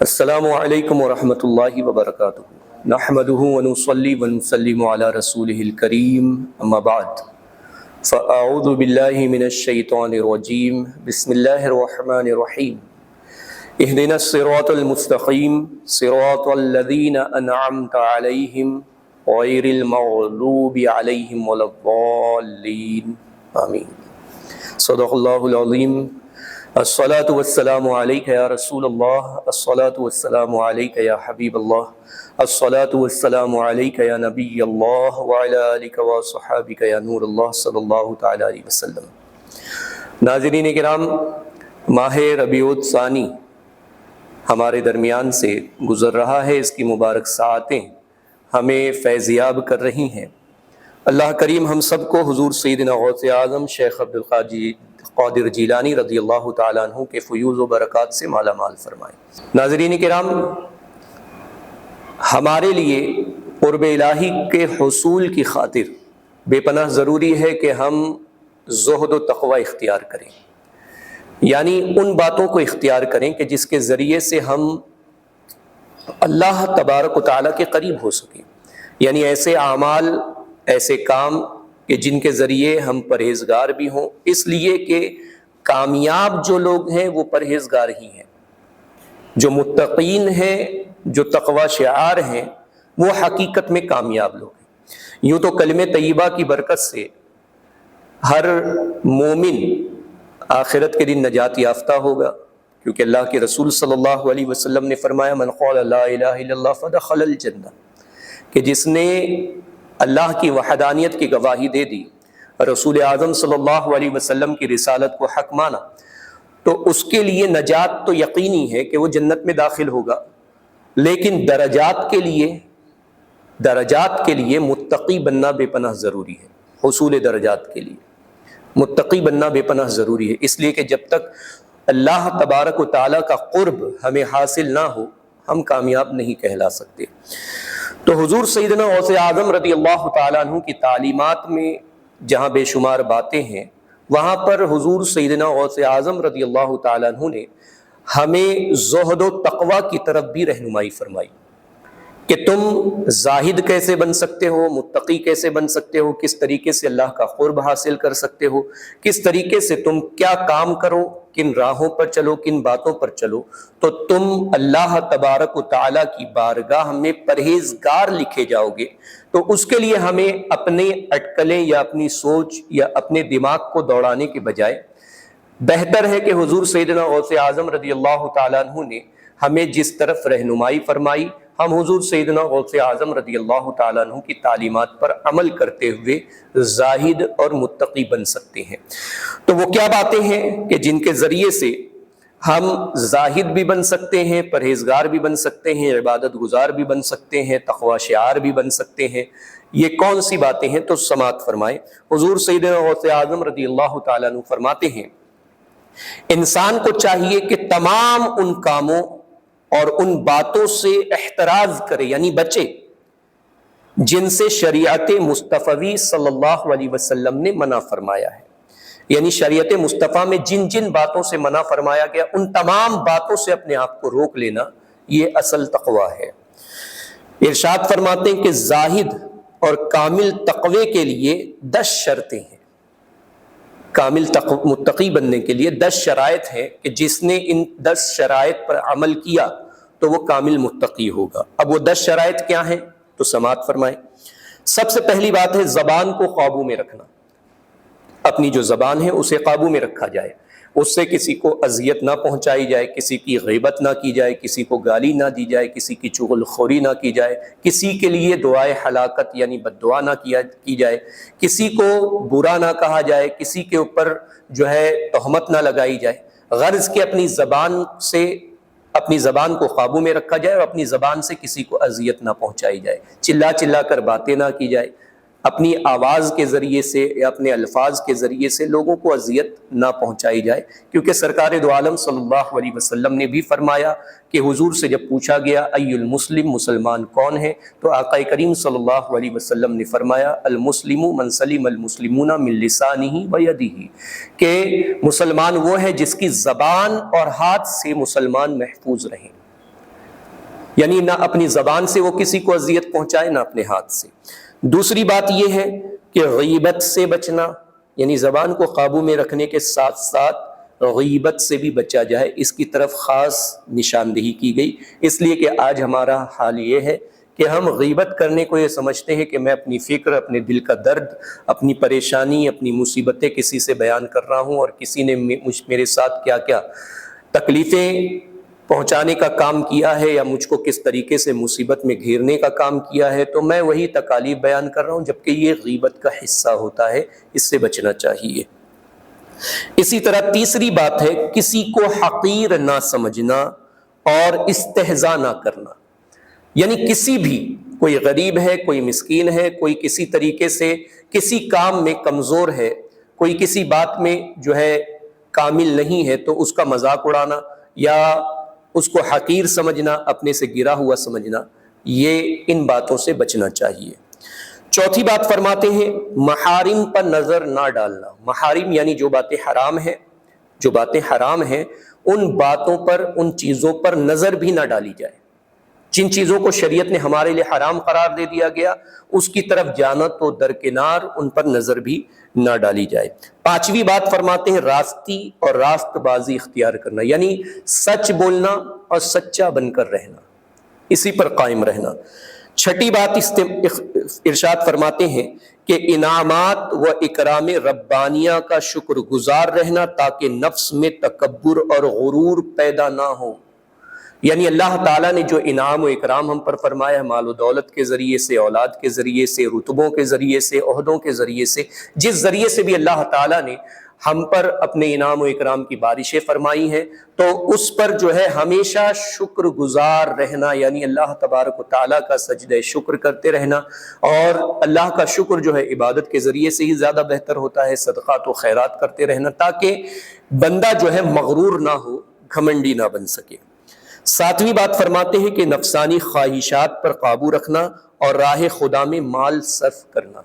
السلام علیکم ورحمۃ اللہ وبرکاتہ نحمده ونصلی ونسلم علی رسولہ الکریم اما بعد فاعوذ باللہ من الشیطان الرجیم بسم اللہ الرحمن الرحیم اہدنا الصراط المستقیم صراط الذین انعمت علیہم غیر المغضوب علیہم ولا الضالین آمین۔ صدق اللہ العظیم۔ الصلاة والسلام علیکہ یا رسول اللہ، الصلاة والسلام علیکہ یا حبیب اللہ، الصلاة والسلام علیکہ یا نبی اللہ وعلی آلک وصحابک یا نور اللہ صلی اللہ تعالی علیہ وسلم۔ ناظرین کرام، ماہ ربیع الثانی ہمارے درمیان سے گزر رہا ہے، اس کی مبارک ساعتیں ہمیں فیضیاب کر رہی ہیں۔ اللہ کریم ہم سب کو حضور سیدنا غوث اعظم شیخ عبدالقادر جیلانی رضی اللہ تعالیٰ عنہ کے فیوض و برکات سے مالا مال فرمائے۔ ناظرین کرام، ہمارے لیے قرب الہی کے حصول کی خاطر بے پناہ ضروری ہے کہ ہم زہد و تقوی اختیار کریں، یعنی ان باتوں کو اختیار کریں کہ جس کے ذریعے سے ہم اللہ تبارک و تعالیٰ کے قریب ہو سکیں، یعنی ایسے اعمال، ایسے کام کہ جن کے ذریعے ہم پرہیزگار بھی ہوں، اس لیے کہ کامیاب جو لوگ ہیں وہ پرہیزگار ہی ہیں، جو متقین ہیں، جو تقوی شعار ہیں، وہ حقیقت میں کامیاب لوگ ہیں۔ یوں تو کلمہ طیبہ کی برکت سے ہر مومن آخرت کے دن نجات یافتہ ہوگا، کیونکہ اللہ کے رسول صلی اللہ علیہ وسلم نے فرمایا من قال لا الہ الا اللہ فدخل الجنہ، کہ جس نے اللہ کی وحدانیت کی گواہی دے دی، رسول اعظم صلی اللہ علیہ وسلم کی رسالت کو حق مانا، تو اس کے لیے نجات تو یقینی ہے کہ وہ جنت میں داخل ہوگا، لیکن درجات کے لیے متقی بننا بے پناہ ضروری ہے۔ حصول درجات کے لیے متقی بننا بے پناہ ضروری ہے، اس لیے کہ جب تک اللہ تبارک و تعالیٰ کا قرب ہمیں حاصل نہ ہو، ہم کامیاب نہیں کہلا سکتے۔ تو حضور سیدنا غوث اعظم رضی اللہ تعالیٰ عنہ کی تعلیمات میں جہاں بے شمار باتیں ہیں، وہاں پر حضور سیدنا غوث اعظم رضی اللہ تعالیٰ عنہ نے ہمیں زہد و تقوی کی طرف بھی رہنمائی فرمائی کہ تم زاہد کیسے بن سکتے ہو، متقی کیسے بن سکتے ہو، کس طریقے سے اللہ کا قرب حاصل کر سکتے ہو، کس طریقے سے تم کیا کام کرو، کن راہوں پر چلو، کن باتوں پر چلو تو تم اللہ تبارک و تعالیٰ کی بارگاہ میں پرہیزگار لکھے جاؤ گے۔ تو اس کے لیے ہمیں اپنے اٹکلیں یا اپنی سوچ یا اپنے دماغ کو دوڑانے کے بجائے بہتر ہے کہ حضور سیدنا غوث اعظم رضی اللہ تعالیٰ عنہ نے ہمیں جس طرف رہنمائی فرمائی، ہم حضور سیدنا غوث اعظم رضی اللہ تعالیٰ عنہ کی تعلیمات پر عمل کرتے ہوئے زاہد اور متقی بن سکتے ہیں۔ تو وہ کیا باتیں ہیں کہ جن کے ذریعے سے ہم زاہد بھی بن سکتے ہیں، پرہیزگار بھی بن سکتے ہیں، عبادت گزار بھی بن سکتے ہیں، تقوی شعار بھی بن سکتے ہیں؟ یہ کون سی باتیں ہیں؟ تو سماعت فرمائیں۔ حضور سیدنا غوث اعظم رضی اللہ تعالیٰ عنہ فرماتے ہیں انسان کو چاہیے کہ تمام ان کاموں اور ان باتوں سے احتراز کرے، یعنی بچے، جن سے شریعت مصطفی صلی اللہ علیہ وسلم نے منع فرمایا ہے، یعنی شریعت مصطفیٰ میں جن جن باتوں سے منع فرمایا گیا ان تمام باتوں سے اپنے آپ کو روک لینا، یہ اصل تقوی ہے۔ ارشاد فرماتے ہیں کہ زاہد اور کامل تقوی کے لیے 10 شرطیں ہیں، کامل متقی بننے کے لیے 10 شرائط ہیں کہ جس نے ان 10 شرائط پر عمل کیا تو وہ کامل متقی ہوگا۔ اب وہ 10 شرائط کیا ہیں؟ تو سماعت فرمائیں۔ سب سے پہلی بات ہے زبان کو قابو میں رکھنا، اپنی جو زبان ہے اسے قابو میں رکھا جائے، اس سے کسی کو اذیت نہ پہنچائی جائے، کسی کی غیبت نہ کی جائے، کسی کو گالی نہ دی جائے، کسی کی چغل خوری نہ کی جائے، کسی کے لیے دعائے ہلاکت یعنی بد دعا نہ کی جائے، کسی کو برا نہ کہا جائے، کسی کے اوپر جو ہے تہمت نہ لگائی جائے، غرض کہ اپنی زبان کو قابو میں رکھا جائے اور اپنی زبان سے کسی کو اذیت نہ پہنچائی جائے، چلا چلا کر باتیں نہ کی جائے، اپنی آواز کے ذریعے سے یا اپنے الفاظ کے ذریعے سے لوگوں کو اذیت نہ پہنچائی جائے، کیونکہ سرکار دو عالم صلی اللہ علیہ وسلم نے بھی فرمایا کہ حضور سے جب پوچھا گیا ای المسلم، مسلمان کون ہے، تو آقا کریم صلی اللہ علیہ وسلم نے فرمایا المسلم من سلم المسلمون من لسانہ و یدہ، کہ مسلمان وہ ہے جس کی زبان اور ہاتھ سے مسلمان محفوظ رہیں۔ یعنی نہ اپنی زبان سے وہ کسی کو اذیت پہنچائے نہ اپنے ہاتھ سے۔ دوسری بات یہ ہے کہ غیبت سے بچنا، یعنی زبان کو قابو میں رکھنے کے ساتھ ساتھ غیبت سے بھی بچا جائے، اس کی طرف خاص نشاندہی کی گئی، اس لیے کہ آج ہمارا حال یہ ہے کہ ہم غیبت کرنے کو یہ سمجھتے ہیں کہ میں اپنی فکر، اپنے دل کا درد، اپنی پریشانی، اپنی مصیبتیں کسی سے بیان کر رہا ہوں، اور کسی نے میرے ساتھ کیا کیا تکلیفیں پہنچانے کا کام کیا ہے یا مجھ کو کس طریقے سے مصیبت میں گھیرنے کا کام کیا ہے، تو میں وہی تکالیف بیان کر رہا ہوں، جبکہ یہ غیبت کا حصہ ہوتا ہے، اس سے بچنا چاہیے۔ اسی طرح تیسری بات ہے کسی کو حقیر نہ سمجھنا اور استہزاء نہ کرنا، یعنی کسی بھی، کوئی غریب ہے، کوئی مسکین ہے، کوئی کسی طریقے سے کسی کام میں کمزور ہے، کوئی کسی بات میں جو ہے کامل نہیں ہے، تو اس کا مذاق اڑانا یا اس کو حقیر سمجھنا، اپنے سے گرا ہوا سمجھنا، یہ ان باتوں سے بچنا چاہیے۔ چوتھی بات فرماتے ہیں محارم پر نظر نہ ڈالنا۔ محارم یعنی جو باتیں حرام ہیں، جو باتیں حرام ہیں ان باتوں پر، ان چیزوں پر نظر بھی نہ ڈالی جائے۔ جن چیزوں کو شریعت نے ہمارے لیے حرام قرار دے دیا گیا، اس کی طرف جانا تو درکنار، ان پر نظر بھی نہ ڈالی جائے۔ پانچویں بات فرماتے ہیں راستی اور راست بازی اختیار کرنا، یعنی سچ بولنا اور سچا بن کر رہنا، اسی پر قائم رہنا۔ چھٹی بات ارشاد فرماتے ہیں کہ انعامات و اکرام ربانیہ کا شکر گزار رہنا تاکہ نفس میں تکبر اور غرور پیدا نہ ہو، یعنی اللہ تعالیٰ نے جو انعام و اکرام ہم پر فرمایا، مال و دولت کے ذریعے سے، اولاد کے ذریعے سے، رتبوں کے ذریعے سے، عہدوں کے ذریعے سے، جس ذریعے سے بھی اللہ تعالیٰ نے ہم پر اپنے انعام و اکرام کی بارشیں فرمائی ہیں، تو اس پر جو ہے ہمیشہ شکر گزار رہنا، یعنی اللہ تبارک و تعالیٰ کا سجدہ شکر کرتے رہنا، اور اللہ کا شکر جو ہے عبادت کے ذریعے سے ہی زیادہ بہتر ہوتا ہے، صدقات و خیرات کرتے رہنا، تاکہ بندہ جو ہے مغرور نہ ہو، گھمنڈی نہ بن سکے۔ ساتویں بات فرماتے ہیں کہ نفسانی خواہشات پر قابو رکھنا اور راہ خدا میں مال صرف کرنا،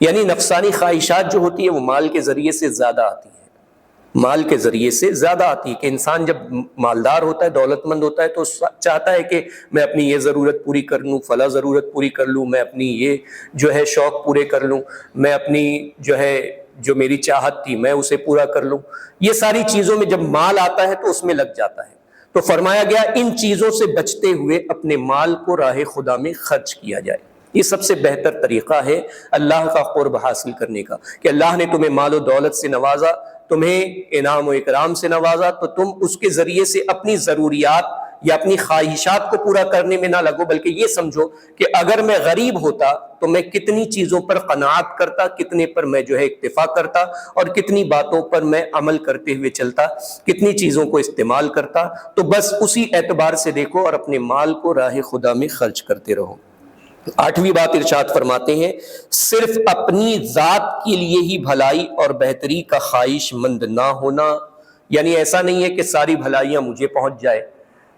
یعنی نفسانی خواہشات جو ہوتی ہے وہ مال کے ذریعے سے زیادہ آتی ہے، مال کے ذریعے سے زیادہ آتی ہے، کہ انسان جب مالدار ہوتا ہے، دولت مند ہوتا ہے، تو چاہتا ہے کہ میں اپنی یہ ضرورت پوری کر لوں، فلاں ضرورت پوری کر لوں، میں اپنی یہ جو ہے شوق پورے کر لوں، میں اپنی جو میری چاہت تھی میں اسے پورا کر لوں۔ یہ ساری چیزوں میں جب مال آتا ہے تو اس میں لگ جاتا ہے، تو فرمایا گیا ان چیزوں سے بچتے ہوئے اپنے مال کو راہ خدا میں خرچ کیا جائے۔ یہ سب سے بہتر طریقہ ہے اللہ کا قرب حاصل کرنے کا، کہ اللہ نے تمہیں مال و دولت سے نوازا، تمہیں انعام و اکرام سے نوازا، تو تم اس کے ذریعے سے اپنی ضروریات یا اپنی خواہشات کو پورا کرنے میں نہ لگو، بلکہ یہ سمجھو کہ اگر میں غریب ہوتا تو میں کتنی چیزوں پر قناعت کرتا، کتنے پر میں جو ہے اکتفا کرتا، اور کتنی باتوں پر میں عمل کرتے ہوئے چلتا، کتنی چیزوں کو استعمال کرتا۔ تو بس اسی اعتبار سے دیکھو اور اپنے مال کو راہ خدا میں خرچ کرتے رہو۔ آٹھویں بات ارشاد فرماتے ہیں صرف اپنی ذات کے لیے ہی بھلائی اور بہتری کا خواہش مند نہ ہونا، یعنی ایسا نہیں ہے کہ ساری بھلائیاں مجھے پہنچ جائے،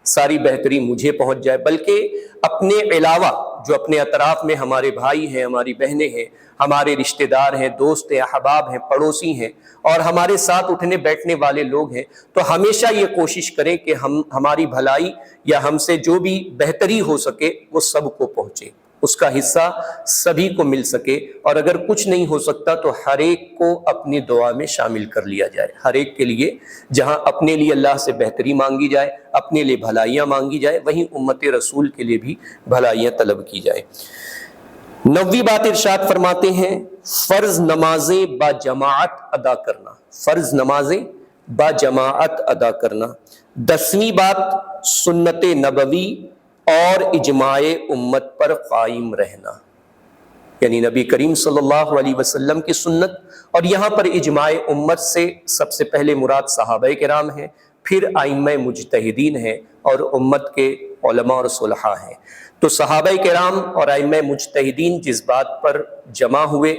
ساری بہتری مجھے پہنچ جائے، بلکہ اپنے علاوہ جو اپنے اطراف میں ہمارے بھائی ہیں، ہماری بہنیں ہیں، ہمارے رشتہ دار ہیں، دوست ہیں، احباب ہیں، پڑوسی ہیں، اور ہمارے ساتھ اٹھنے بیٹھنے والے لوگ ہیں، تو ہمیشہ یہ کوشش کریں کہ ہماری بھلائی یا ہم سے جو بھی بہتری ہو سکے وہ سب کو پہنچے، اس کا حصہ سبھی کو مل سکے، اور اگر کچھ نہیں ہو سکتا تو ہر ایک کو اپنی دعا میں شامل کر لیا جائے، ہر ایک کے لیے جہاں اپنے لیے اللہ سے بہتری مانگی جائے، اپنے لیے بھلائیاں مانگی جائے، وہیں امت رسول کے لیے بھی بھلائیاں طلب کی جائے۔ نویں بات ارشاد فرماتے ہیں فرض نمازیں با جماعت ادا کرنا، فرض نمازیں با جماعت ادا کرنا۔ 10ویں بات سنت نبوی اور اجماع امت پر قائم رہنا، یعنی نبی کریم صلی اللہ علیہ وسلم کی سنت، اور یہاں پر اجماع امت سے سب سے پہلے مراد صحابہ کرام ہیں، پھر ائمہ مجتہدین ہیں، اور امت کے علماء اور صلحاء ہیں۔ تو صحابہ کرام اور ائمہ مجتہدین جس بات پر جمع ہوئے،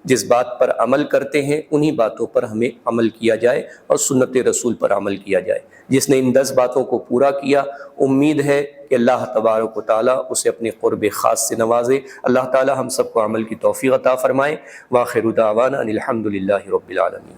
جس بات پر عمل کرتے ہیں، انہی باتوں پر ہمیں عمل کیا جائے اور سنت رسول پر عمل کیا جائے۔ جس نے ان 10 باتوں کو پورا کیا، امید ہے کہ اللہ تبارک و تعالیٰ اسے اپنے قرب خاص سے نوازے۔ اللہ تعالیٰ ہم سب کو عمل کی توفیق عطا فرمائے۔ وآخر دعوانا ان الحمد للہ رب العالمین۔